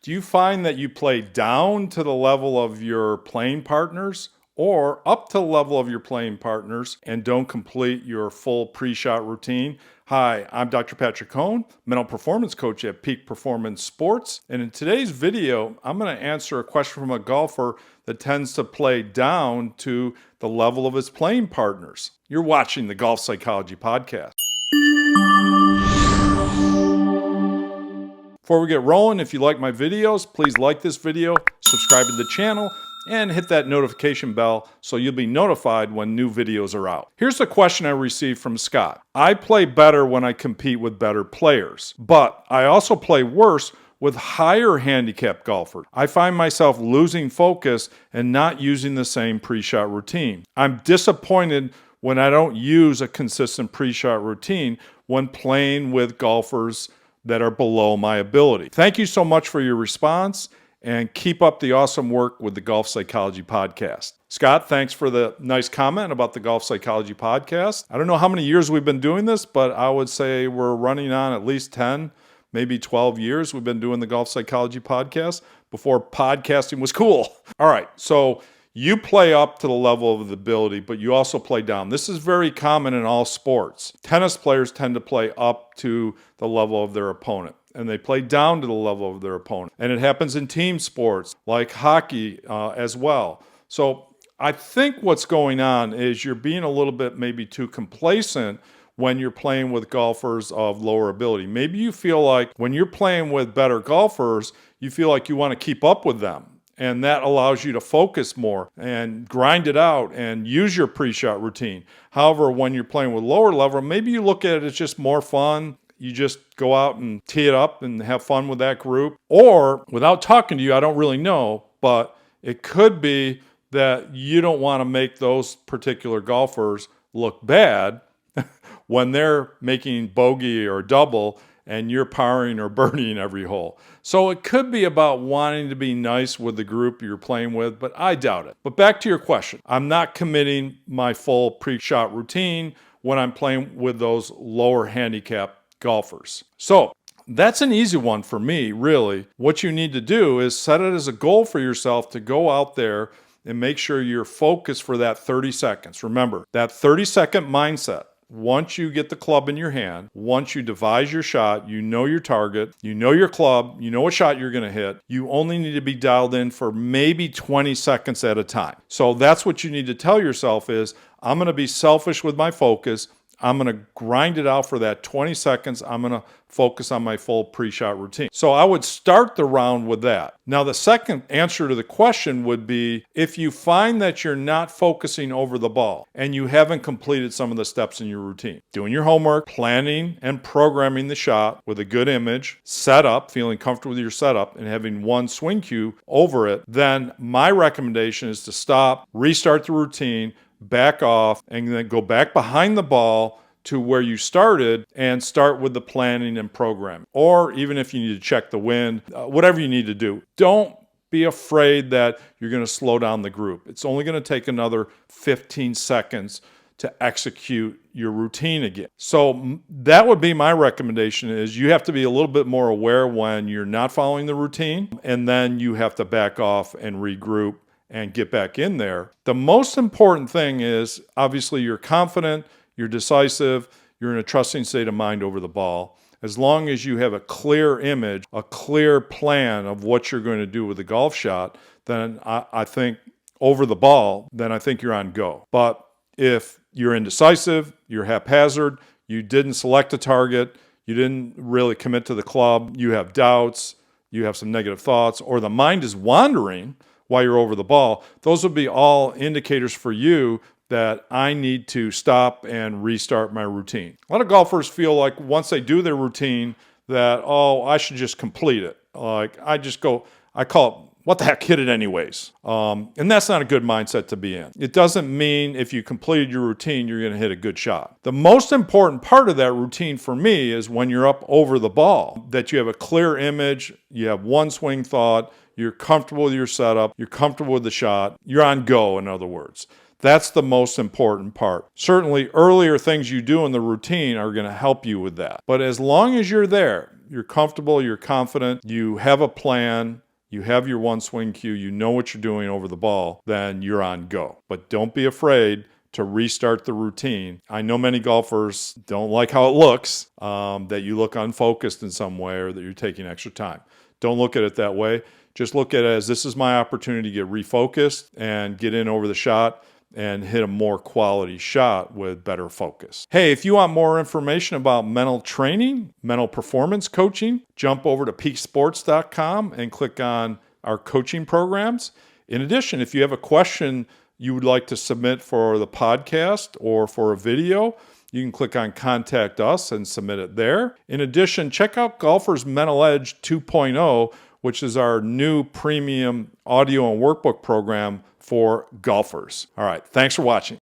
Do you find that you play down to the level of your playing partners or up to the level of your playing partners and don't complete your full pre-shot routine? Hi, I'm Dr. Patrick Cohn, mental performance coach at Peak Performance Sports. And in today's video, I'm going to answer a question from a golfer that tends to play down to the level of his playing partners. You're watching the Golf Psychology Podcast. Before we get rolling, if you like my videos, please like this video, subscribe to the channel, and hit that notification bell so you'll be notified when new videos are out. Here's a question I received from Scott. I play better when I compete with better players, but I also play worse with higher handicap golfers. I find myself losing focus and not using the same pre-shot routine. I'm disappointed when I don't use a consistent pre-shot routine when playing with golfers that are below my ability. Thank you so much for your response, and keep up the awesome work with the Golf Psychology Podcast. Scott, thanks for the nice comment about the Golf Psychology Podcast. I don't know how many years we've been doing this, but I would say we're running on at least 10, maybe 12 years we've been doing the Golf Psychology Podcast before podcasting was cool. All right, so you play up to the level of the ability, but you also play down. This is very common in all sports. Tennis players tend to play up to the level of their opponent, and they play down to the level of their opponent. And it happens in team sports like hockey as well. So I think what's going on is you're being a little bit maybe too complacent when you're playing with golfers of lower ability. Maybe you feel like when you're playing with better golfers, you feel like you want to keep up with them. And that allows you to focus more and grind it out and use your pre-shot routine. However, when you're playing with lower level, maybe you look at it as just more fun. You just go out and tee it up and have fun with that group. Or, without talking to you, I don't really know, but it could be that you don't want to make those particular golfers look bad when they're making bogey or double and you're parring or birdieing every hole. So it could be about wanting to be nice with the group you're playing with, but I doubt it. But back to your question. I'm not committing my full pre-shot routine when I'm playing with those lower handicap golfers. So that's an easy one for me, really. What you need to do is set it as a goal for yourself to go out there and make sure you're focused for that 30 seconds. Remember, that 30-second mindset. Once you get the club in your hand, once you devise your shot, you know your target, you know your club, you know what shot you're going to hit, you only need to be dialed in for maybe 20 seconds at a time. So that's what you need to tell yourself is, I'm going to be selfish with my focus. I'm going to grind it out for that 20 seconds. I'm going to focus on my full pre-shot routine. So I would start the round with that. Now, the second answer to the question would be, if you find that you're not focusing over the ball and you haven't completed some of the steps in your routine, doing your homework, planning and programming the shot with a good image, setup, feeling comfortable with your setup, and having one swing cue over it, then my recommendation is to stop, restart the routine, back off, and then go back behind the ball to where you started and start with the planning and programming. Or even if you need to check the wind, whatever you need to do. Don't be afraid that you're going to slow down the group. It's only going to take another 15 seconds to execute your routine again. So that would be my recommendation, is you have to be a little bit more aware when you're not following the routine, and then you have to back off and regroup and get back in there. The most important thing is, obviously, you're confident, you're decisive, you're in a trusting state of mind over the ball. As long as you have a clear image, a clear plan of what you're going to do with the golf shot, then I think over the ball, then I think you're on go. But if you're indecisive, you're haphazard, you didn't select a target, you didn't really commit to the club, you have doubts, you have some negative thoughts, or the mind is wandering while you're over the ball, those would be all indicators for you that I need to stop and restart my routine. A lot of golfers feel like once they do their routine that, oh, I should just complete it. Like I call it, what the heck, hit it anyways. And that's not a good mindset to be in. It doesn't mean if you completed your routine, you're going to hit a good shot. The most important part of that routine for me is when you're up over the ball, that you have a clear image, you have one swing thought, you're comfortable with your setup, you're comfortable with the shot, you're on go, in other words. That's the most important part. Certainly, earlier things you do in the routine are going to help you with that. But as long as you're there, you're comfortable, you're confident, you have a plan, you have your one swing cue, you know what you're doing over the ball, then you're on go. But don't be afraid to restart the routine. I know many golfers don't like how it looks, that you look unfocused in some way or that you're taking extra time. Don't look at it that way. Just look at it as this is my opportunity to get refocused and get in over the shot and hit a more quality shot with better focus. Hey, if you want more information about mental training, mental performance coaching, jump over to peaksports.com and click on our coaching programs. In addition, if you have a question you would like to submit for the podcast or for a video, you can click on Contact Us and submit it there. In addition, check out Golfer's Mental Edge 2.0, which is our new premium audio and workbook program for golfers. All right, thanks for watching.